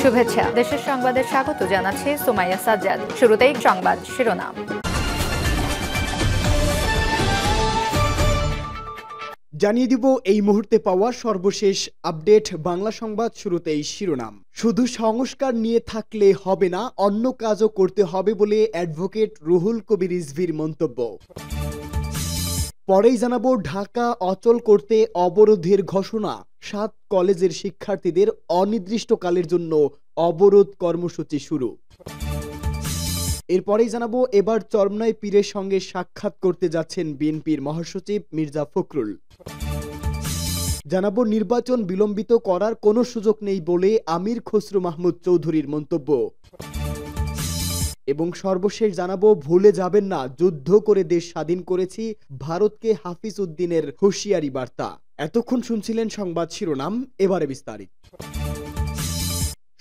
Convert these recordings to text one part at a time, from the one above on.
শুভেচ্ছা। দেশের সংবাদে স্বাগত জানাচ্ছি সুমাইয়া সাজ্জাদ। শুরুতেই সংবাদ শিরোনাম। জানিয়ে দিব এই মুহূর্তে পাওয়া সর্বশেষ আপডেট বাংলা সংবাদ। শুরুতেই শিরোনাম। শুধু সংস্কার নিয়ে থাকলে হবে না, অন্য কাজও করতে হবে বলে অ্যাডভোকেট রুহুল কবির রিজভীর মন্তব্য। পরেই জানাবো ঢাকা অচল করতে অবরোধের ঘোষণা, 7 কলেজের শিক্ষার্থীদের অনির্দিষ্টকালের জন্য অবরোধ কর্মসূচি শুরু। এরপরেই জানাবো এবার চরমনাই পীরের সঙ্গে সাক্ষাৎ করতে যাচ্ছেন বিএনপির মহাসচিব মির্জা ফখরুল। জানাবো নির্বাচন বিলম্বিত করার কোনো সুযোগ নেই বলে আমির খসরু মাহমুদ চৌধুরীর মন্তব্য। এবং সর্বশেষ জানাবো ভুলে যাবেন না, যুদ্ধ করে দেশ স্বাধীন করেছি, ভারতকে হাফিজ উদ্দিনের হুঁশিয়ারি বার্তা। এতক্ষণ শুনছিলেন সংবাদ শিরোনাম, এবারে বিস্তারিত।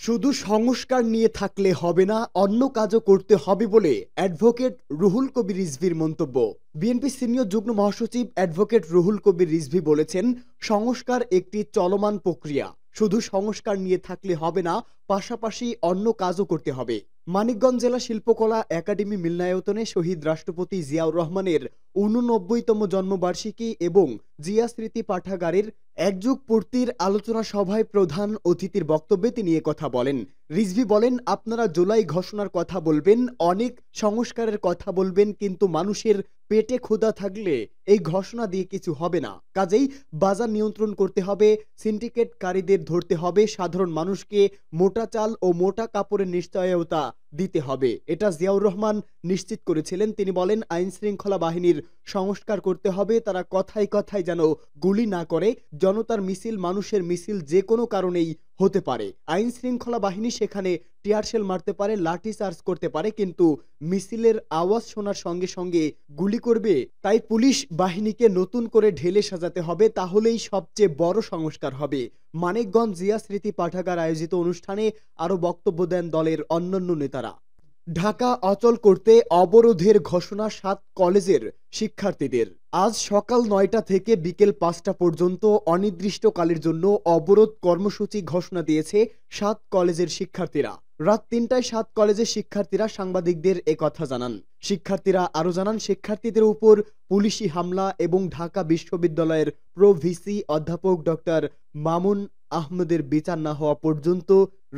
শুধু সংস্কার নিয়ে থাকলে হবে না, অন্য কাজও করতে হবে বলে অ্যাডভোকেট রুহুল কবির রিজভীর মন্তব্য। বিএনপি সিনিয়র যুগ্ম মহাসচিব অ্যাডভোকেট রুহুল কবির রিজভী বলেছেন, সংস্কার একটি চলমান প্রক্রিয়া, শুধু সংস্কার নিয়ে থাকলে হবে না, পাশাপাশি অন্য কাজও করতে হবে। মানিকগঞ্জ জেলা শিল্পকলা একাডেমি মিলনায়তনে শহীদ রাষ্ট্রপতি জিয়াউর রহমানের 89তম জন্মবার্ষিকী এবং জিয়া স্মৃতি পাঠাগারের একযুগ পূর্তির আলোচনা সভায় প্রধান অতিথির বক্তব্যে তিনি কথা বলেন। রিজভী বলেন, আপনারা জুলাই ঘোষণার কথা বলবেন, অনেক সংস্কারের কথা বলবেন, কিন্তু মানুষের পেটে ক্ষুধা থাকলে এই ঘোষণা দিয়ে কিছু হবে না। কাজেই বাজার নিয়ন্ত্রণ করতে হবে, সিন্ডিকেটকারীদের ধরতে হবে, সাধারণ মানুষকে মোটা চাল ও মোটা কাপড়ের নিশ্চয়তা দিতে হবে। এটা জিয়াউর রহমান নিশ্চিত করেছিলেন। তিনি বলেন, আইন শৃঙ্খলা বাহিনীর সংস্কার করতে হবে, তারা কথায় কথায় যেন গুলি না করে। জনতার মিছিল, মানুষের মিছিল যে কোনো কারণেই হতে পারে। আইন শৃঙ্খলা বাহিনী সেখানে টিয়ারশেল মারতে পারে, লাঠি চার্জ করতে পারে, কিন্তু মিছিলের আওয়াজ শোনার সঙ্গে সঙ্গে গুলি করবে? তাই পুলিশ বাহিনীকে নতুন করে ঢেলে সাজাতে হবে, তাহলেই সবচেয়ে বড় সংস্কার হবে। মানিকগঞ্জ জিয়া স্মৃতি পাঠাগার আয়োজিত অনুষ্ঠানে আরো বক্তব্য দেন দলের অন্যান্য নেতারা। ঢাকা অচল করতে অবরোধের ঘোষণা 7 কলেজের শিক্ষার্থীদের। আজ সকাল 9টা থেকে বিকেল 5টা পর্যন্ত অনির্দিষ্টকালের জন্য অবরোধ কর্মসূচি ঘোষণা দিয়েছে 7 কলেজের শিক্ষার্থীরা। রাত 3টায় 7 কলেজের শিক্ষার্থীরা সাংবাদিকদের একথা জানান। শিক্ষার্থীরা আরো জানান, শিক্ষার্থীদের উপর পুলিশি হামলা এবং ঢাকা বিশ্ববিদ্যালয়ের প্রো ভিসি অধ্যাপক ডক্টর মামুন আহমেদের বিচার না হওয়া পর্যন্ত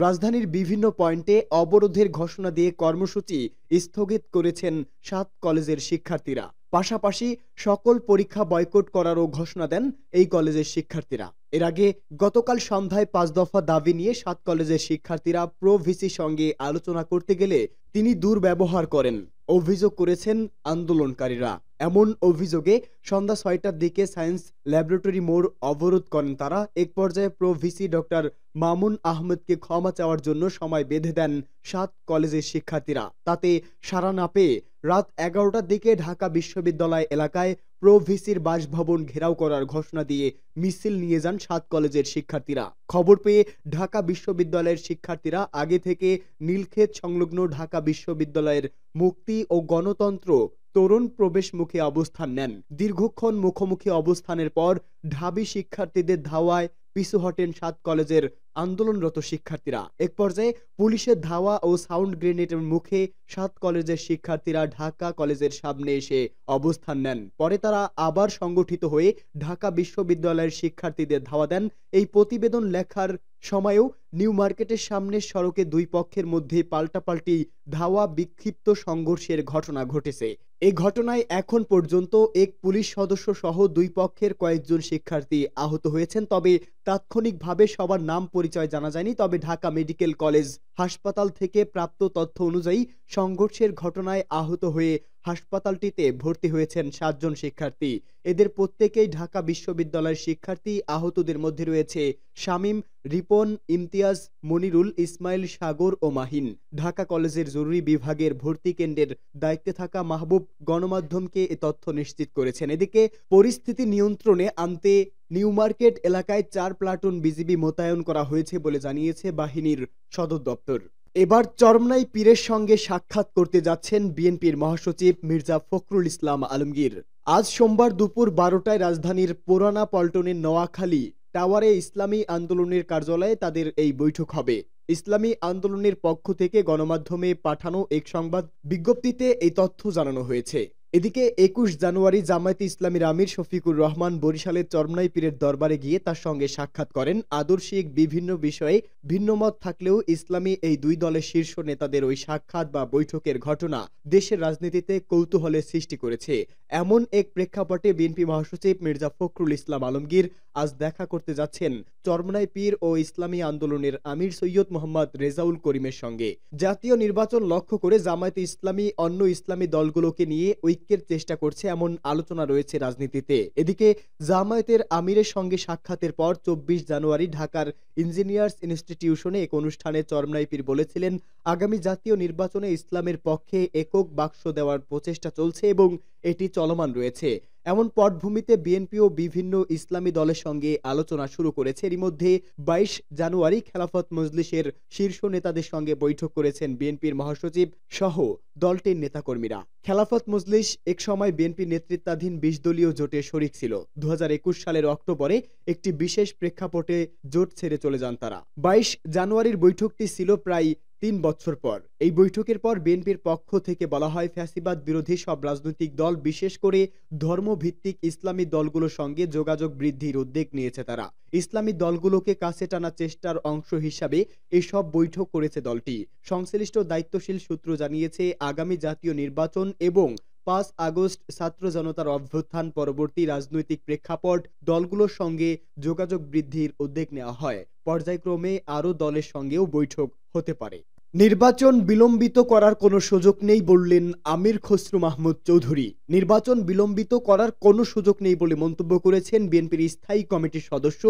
রাজধানীর বিভিন্ন পয়েন্টে অবরোধের ঘোষণা দিয়ে কর্মসূচি স্থগিত করেছেন 7 কলেজের শিক্ষার্থীরা। পাশাপাশি সকল পরীক্ষা বয়কট করারও ঘোষণা দেন এই কলেজের শিক্ষার্থীরা। এর আগে গতকাল সন্ধ্যায় 5 দফা দাবি নিয়ে 7 কলেজের শিক্ষার্থীরা প্রো ভিসির সঙ্গে আলোচনা করতে গেলে তিনি দুর্ব্যবহার করেন অভিযোগ করেছেন আন্দোলনকারীরা। এমন অভিযোগে সন্ধ্যা 6টার দিকে সায়েন্স ল্যাবরেটরি মোড় অবরোধ করেন তারা। এক পর্যায়ে প্রো ভিসি ডক্টর মামুন আহমেদকে ক্ষমা চাওয়ার জন্য সময় বেঁধে দেন 7 কলেজের শিক্ষার্থীরা। তাতে সাড়া না পেয়ে রাত 11টার দিকে ঢাকা বিশ্ববিদ্যালয় এলাকায় প্রো ভিসির বাসভবন ঘেরাও করার ঘোষণা দিয়ে মিছিল নিয়ে যান 7 কলেজের শিক্ষার্থীরা। খবর পেয়ে ঢাকা বিশ্ববিদ্যালয়ের শিক্ষার্থীরা আগে থেকে নীলক্ষেত সংলগ্ন ঢাকা বিশ্ববিদ্যালয়ের মুক্তি ও গণতন্ত্র তরুণ প্রবেশ মুখে অবস্থান নেন। দীর্ঘক্ষণ মুখোমুখি অবস্থানের পর ঢাবি শিক্ষার্থীদের ধাওয়ায় পিছু হটেন 7 কলেজের আন্দোলনরত শিক্ষার্থীরা। এক পর্যায়ে পুলিশের ধাওয়া ও সাউন্ড গ্রেনেডের মুখে 7 কলেজের শিক্ষার্থীরা ঢাকা কলেজের সামনে এসে অবস্থান নেন। পরে তারা আবার সংগঠিত হয়ে ঢাকা বিশ্ববিদ্যালয়ের শিক্ষার্থীদের ধাওয়া দেন। এই প্রতিবেদন লেখার সময়েও নিউ মার্কেটের সামনে সড়কে দুই পক্ষের মধ্যে পাল্টাপাল্টি ধাওয়া, বিক্ষিপ্ত সংঘর্ষের ঘটনা ঘটেছে। এই ঘটনায় এখন পর্যন্ত এক পুলিশ সদস্য সহ দুই পক্ষের কয়েকজন শিক্ষার্থী আহত হয়েছেন। তবে তাৎক্ষণিকভাবে সবার নাম পরিচয় জানা যায়নি। তবে ঢাকা মেডিকেল কলেজ হাসপাতাল থেকে প্রাপ্ত তথ্য অনুযায়ী সংঘর্ষের ঘটনায় আহত হয়ে হাসপাতালটিতে ভর্তি হয়েছেন 7 জন শিক্ষার্থী। এদের প্রত্যেকেই ঢাকা বিশ্ববিদ্যালয়ের শিক্ষার্থী। আহতদের মধ্যে রয়েছে শামীম, রিপন, ইমতিয়াজ, মনিরুল, ইসমাইল, সাগর ও মাহিন। ঢাকা কলেজের জরুরি বিভাগের ভর্তি কেন্দ্রের দায়িত্বে থাকা মাহবুব গণমাধ্যমকে এ তথ্য নিশ্চিত করেছেন। এদিকে পরিস্থিতি নিয়ন্ত্রণে আনতে নিউ মার্কেট এলাকায় 4 প্লাটুন বিজিবি মোতায়েন করা হয়েছে বলে জানিয়েছে বাহিনীর সদর দপ্তর। এবার চরমনাই পীরের সঙ্গে সাক্ষাৎ করতে যাচ্ছেন বিএনপির মহাসচিব মির্জা ফখরুল ইসলাম আলমগীর। আজ সোমবার দুপুর 12টায় রাজধানীর পুরানা পল্টনের নোয়াখালী টাওয়ারে ইসলামী আন্দোলনের কার্যালয়ে তাদের এই বৈঠক হবে। ইসলামী আন্দোলনের পক্ষ থেকে গণমাধ্যমে পাঠানো এক সংবাদ বিজ্ঞপ্তিতে এই তথ্য জানানো হয়েছে। এদিকে ২১ জানুয়ারি জামায়াতে ইসলামীর আমির শফিকুর রহমান বরিশালের চরমনাই পীরের দরবারে গিয়ে তার সঙ্গে সাক্ষাৎ করেন। আদর্শিক বিভিন্ন বিষয়ে ভিন্নমত থাকলেও ইসলামী এই দুই দলের শীর্ষ নেতাদের ওই সাক্ষাৎ বা বৈঠকের ঘটনা দেশের রাজনীতিতে কৌতূহলের সৃষ্টি করেছে। এমন এক প্রেক্ষাপটে বিএনপি মহাসচিব মির্জা ফখরুল ইসলাম আলমগীর আজ দেখা করতে যাচ্ছেন চরমনাই পীর ও ইসলামী আন্দোলনের আমির সৈয়দ মোহাম্মদ রেজাউল করিমের সঙ্গে। জাতীয় নির্বাচন লক্ষ্য করে জামায়াতে ইসলামী অন্য ইসলামী দলগুলোকে নিয়ে ঐক্যের চেষ্টা করছে এমন আলোচনা রয়েছে রাজনীতিতে। এদিকে জামায়াতের আমিরের সঙ্গে সাক্ষাতের পর ২৪ জানুয়ারি ঢাকার ইঞ্জিনিয়ার্স ইনস্টিটিউশনে এক অনুষ্ঠানে চরমনাই পীর বলেছিলেন, আগামী জাতীয় নির্বাচনে ইসলামের পক্ষে একক বাক্স দেওয়ার প্রচেষ্টা চলছে এবং এটি চলমান রয়েছে। এমন পটভূমিতে বিএনপিও বিভিন্ন ইসলামী দলের সঙ্গে আলোচনা শুরু করেছে। এরই মধ্যে ২২ জানুয়ারি খেলাফত মজলিসের শীর্ষ নেতাদের সঙ্গে বৈঠক করেছেন বিএনপির মহাসচিব সহ দলটির নেতাকর্মীরা। খেলাফত মজলিস একসময় বিএনপি নেতৃত্বাধীন ২০ দলীয় জোটে শরিক ছিল। ২০২১ সালের অক্টোবরে একটি বিশেষ প্রেক্ষাপটে জোট ছেড়ে চলে যান তারা। ২২ জানুয়ারির বৈঠকটি ছিল প্রায় ৩ বছর পর। এই বৈঠকের পর বিএনপির পক্ষ থেকে বলা হয়, ফ্যাসিবাদ বিরোধী সব রাজনৈতিক দল বিশেষ করে ধর্মভিত্তিক ইসলামী দলগুলোর সঙ্গে যোগাযোগ বৃদ্ধির উদ্যোগ নিয়েছে তারা। ইসলামী দলগুলোকে কাছে টানার চেষ্টার অংশ হিসাবে এসব বৈঠক করেছে দলটি। সংশ্লিষ্ট দায়িত্বশীল সূত্র জানিয়েছে, আগামী জাতীয় নির্বাচন এবং ৫ আগস্ট ছাত্র জনতার অভ্যুত্থান পরবর্তী রাজনৈতিক প্রেক্ষাপট দলগুলোর সঙ্গে যোগাযোগ বৃদ্ধির উদ্যোগ নেওয়া হয়। পর্যায়ক্রমে আরও দলের সঙ্গেও বৈঠক হতে পারে। নির্বাচন বিলম্বিত করার কোনো সুযোগ নেই বললেন আমির খসরু মাহমুদ চৌধুরী। নির্বাচন বিলম্বিত করার কোনো সুযোগ নেই বলে মন্তব্য করেছেন বিএনপির স্থায়ী কমিটির সদস্য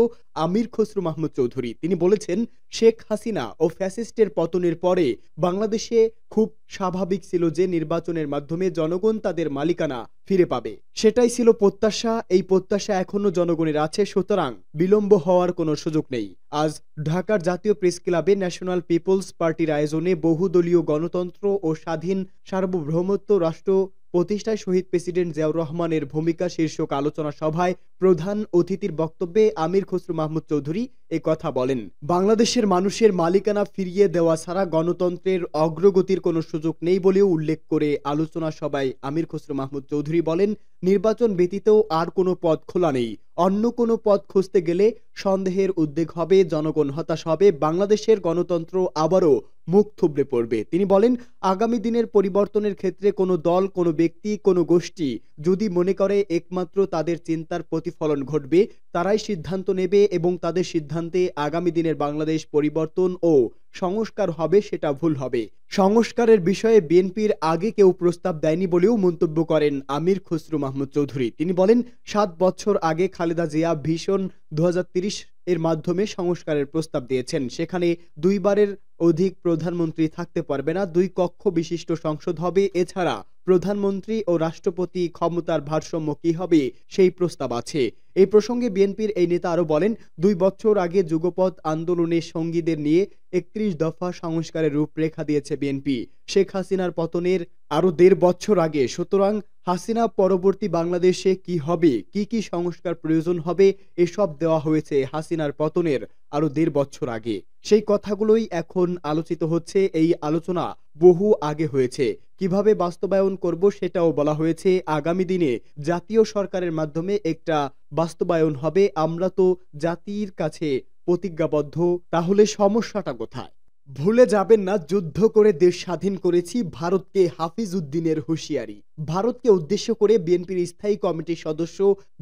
আমির খসরু মাহমুদ চৌধুরী। তিনি বলেছেন, শেখ হাসিনা ও ফ্যাসিস্টের পতনের পরে বাংলাদেশে খুব স্বাভাবিক ছিল যে নির্বাচনের মাধ্যমে জনগণ তাদের মালিকানা ফিরে পাবে। সেটাই ছিল প্রত্যাশা। এই প্রত্যাশা এখনো জনগণের আছে, সুতরাং বিলম্ব হওয়ার কোনো সুযোগ নেই। আজ ঢাকার জাতীয় প্রেস ক্লাবে ন্যাশনাল পিপলস পার্টির আয়োজনে বহুদলীয় গণতন্ত্র ও স্বাধীন সার্বভৌমত্ব রাষ্ট্র প্রতিষ্ঠায় শহীদ প্রেসিডেন্ট জিয়াউর রহমানের ভূমিকা শীর্ষক আলোচনা সভায় প্রধান অতিথির বক্তব্যে আমির খসরু মাহমুদ চৌধুরী কথা বলেন, বাংলাদেশের মানুষের মালিকানা ফিরিয়ে দেওয়া ছাড়া গণতন্ত্রের অগ্রগতির কোনো সুযোগ নেই বলেও উল্লেখ করে আলোচনা সভায় আমির খসরু মাহমুদ চৌধুরী বলেন, নির্বাচন ব্যতীত আর কোনো পথ খোলা নেই। অন্য কোনো পথ খুঁজতে গেলে সন্দেহের উদ্বেগ হবে, জনগণ হতাশ হবে, বাংলাদেশের গণতন্ত্র আবারও মুখ থুবড়ে পড়বে। তিনি বলেন, আগামী দিনের পরিবর্তনের ক্ষেত্রে কোনো দল, কোনো ব্যক্তি, কোনো গোষ্ঠী যদি মনে করে একমাত্র তাদের চিন্তার প্রতিফলন ঘটবে, তারাই সিদ্ধান্ত নেবে এবং তাদের সিদ্ধান্তে আগামী দিনের বাংলাদেশ পরিবর্তন ও সংস্কার হবে, সেটা ভুল হবে। সংস্কারের বিষয়ে বিএনপির আগে কেউ প্রস্তাব দেয়নি বলেও মন্তব্য করেন আমির খসরু মাহমুদ চৌধুরী। তিনি বলেন, ৭ বছর আগে খালেদা জিয়া ভিশন ২০৩০ এর মাধ্যমে সংস্কারের প্রস্তাব দিয়েছেন। সেখানে ২ বারের অধিক প্রধানমন্ত্রী থাকতে পারবে না, ২ কক্ষ বিশিষ্ট সংসদ হবে। এছাড়া প্রধানমন্ত্রী ও রাষ্ট্রপতি ক্ষমতার ভারসাম্য কি হবে সেই প্রস্তাব আছে। এই প্রসঙ্গে বিএনপির এই নেতা আরো বলেন, ২ বছর আগে যুগপৎ আন্দোলনের সঙ্গীদের নিয়ে ৩১ দফা সংস্কারের রূপরেখা দিয়েছে বিএনপি। শেখ হাসিনার পতনের আরো ১.৫ বছর আগে। সুতরাং হাসিনা পরবর্তী বাংলাদেশে কি হবে, কি সংস্কার প্রয়োজন হবে, এসব দেওয়া হয়েছে হাসিনার পতনের আরো ১.৫ বছর আগে। সেই কথাগুলোই এখন আলোচিত হচ্ছে। এই আলোচনা বহু আগে হয়েছে। কিভাবে বাস্তবায়ন করব সেটাও বলা হয়েছে। আগামী দিনে জাতীয় সরকারের মাধ্যমে একটা বাস্তবায়ন হবে। আমরা তো জাতির কাছে প্রতিজ্ঞাবদ্ধ। তাহলে সমস্যাটা কোথায়? ভুলে যাবেন না, যুদ্ধ করে দেশ স্বাধীন করেছি, ভারতকে হাফিজ উদ্দিনের হুঁশিয়ারি। ভারতকে উদ্দেশ্য করে বিএনপির স্থায়ী কমিটির সদস্য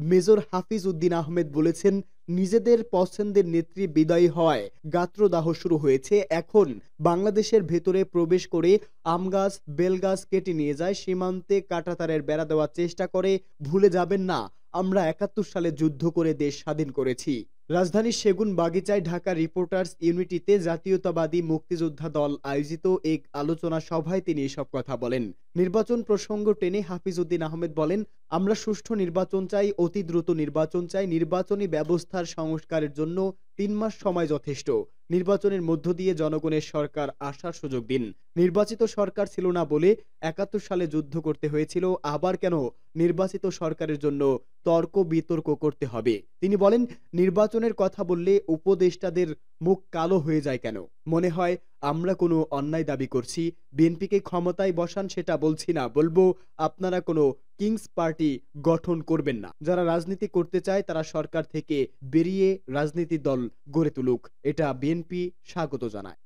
মেজর হাফিজ উদ্দিন আহমেদ বলেছেন, নিজেদের পছন্দের নেত্রী বিদায়ী হওয়ায় গাত্রদাহ শুরু হয়েছে। এখন বাংলাদেশের ভেতরে প্রবেশ করে আম গাছ, বেল গাছ কেটে নিয়ে যায়, সীমান্তে কাঁটাতারের বেড়া দেওয়ার চেষ্টা করে। ভুলে যাবেন না, আমরা ৭১ সালে যুদ্ধ করে দেশ স্বাধীন করেছি। রাজধানীর সেগুন বাগিচায় ঢাকা রিপোর্টার্স ইউনিটিতে জাতীয়তাবাদী মুক্তিযোদ্ধা দল আয়োজিত এক আলোচনা সভায় তিনি এসব কথা বলেন। নির্বাচন প্রসঙ্গ টেনে হাফিজ উদ্দিন আহমেদ বলেন, আমরা সুষ্ঠু নির্বাচন চাই, অতি দ্রুত নির্বাচন চাই। নির্বাচনী ব্যবস্থার সংস্কারের জন্য 3 মাস সময় যথেষ্ট। নির্বাচনের মধ্য দিয়ে জনগণের সরকার আসার সুযোগ দিন। নির্বাচিত সরকার ছিল না বলে ৭১ সালে যুদ্ধ করতে হয়েছিল, আবার কেন নির্বাচিত সরকারের জন্য তর্ক বিতর্ক করতে হবে? তিনি বলেন, নির্বাচনের কথা বললে উপদেষ্টাদের মুখ কালো হয়ে যায় কেন? মনে হয় আমরা কোনো অন্যায় দাবি করছি। বিএনপিকে ক্ষমতায় বসান সেটা বলছি না, বলবো আপনারা কোনো কিংস পার্টি গঠন করবেন না। যারা রাজনীতি করতে চায় তারা সরকার থেকে বেরিয়ে রাজনীতি দল গড়ে তুলুক, এটা বিএনপি স্বাগত জানায়।